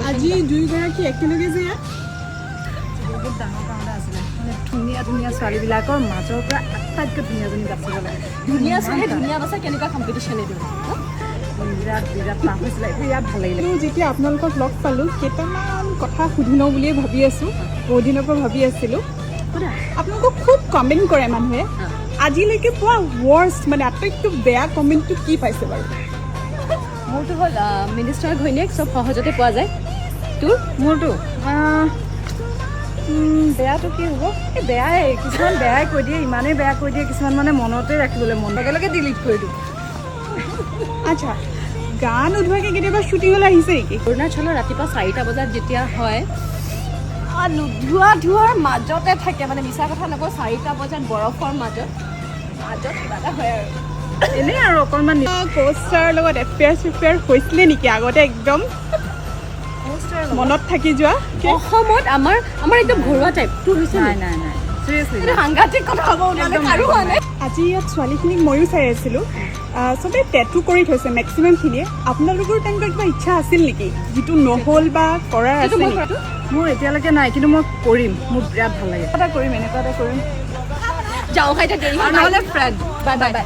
আজি দুইগৰাকী একেলগে যে ইয়াত বহুত ডাঙৰ কাৰণতে আছিলে মানে ধুনীয়া ধুনীয়া ছোৱালীবিলাকৰ মাজৰ পৰা আটাইতকৈ ধুনীয়াজনী বাচিব লাগে ধুনীয়া ছোৱালী ধুনীয়া বাছা কেনেকুৱা কম্পিটিশ্যন এইটো বিৰাট বিৰাট টান হৈছিলে বিৰাট ভাল লাগিলে যেতিয়া আপোনালোকক লগ পালোঁ কেইটামান কথা সুধি লওঁ বুলিয়ে ভাবি আছোঁ বহুত দিনৰ পৰা ভাবি আছিলোঁ আপোনালোকক খুব কমেণ্ট কৰে মানুহে আজিলৈকে পোৱা ৱৰ্ষ্ট মানে আটাইতকৈ বেয়া কমেণ্টটো কি পাইছে বাৰু মোৰতো হ'ল মিনিষ্টাৰ ঘৈণীয়েক চব সহজতে পোৱা যায় তোৰ মোৰতো বেয়াটো কি হ'ব এই বেয়াই কিছুমান বেয়াই কৈ দিয়ে ইমানেই বেয়া কৈ দিয়ে কিছুমান মানে মনতে ৰাখিবলৈ মন লগে লগে ডিলিট কৰি দিওঁ আচ্ছা গা নোধোৱাকৈ কেতিয়াবা শ্বুটিঙলৈ আহিছে নেকি অৰুণাচলৰ ৰাতিপুৱা 4টা বজাত যেতিয়া হয় নোধোৱা ধোৱাৰ মাজতে থাকে মানে মিছা কথা নকওঁ 4টা বজাত বৰফৰ মাজত কিবা এটা হয় আৰু এনেই আৰু অকণমান কোষ্টাৰৰ লগত এফেয়াৰ হৈছিলে নেকি আগতে একদম মনত থাকি যোৱা অসমত আমাৰ একদম ঘৰুৱা টাইপ তোৰ হৈছে নাই নাই নাই চিৰিয়াছলি সাংঘাতিক কথা হ'ব ওলালে কাৰো হোৱা নাই আজি ইয়াত ছোৱালীখিনিক ময়ো চাই আছিলোঁ চবেই টেটু কৰি থৈছে মেক্সিমামখিনিয়ে আপোনালোকৰ তেনেকুৱা কিবা ইচ্ছা আছিল নেকি যিটো নহ'ল বা কৰাৰ আছে নেকি মোৰ এতিয়ালৈকে নাই কিন্তু মই কৰিম মোৰ বিৰাট ভাল লাগে এনেকুৱা এটা কৰিম যাওঁ খাই দেৰি নহ'লে ফ্ৰেণ্ড বাই বাই বাই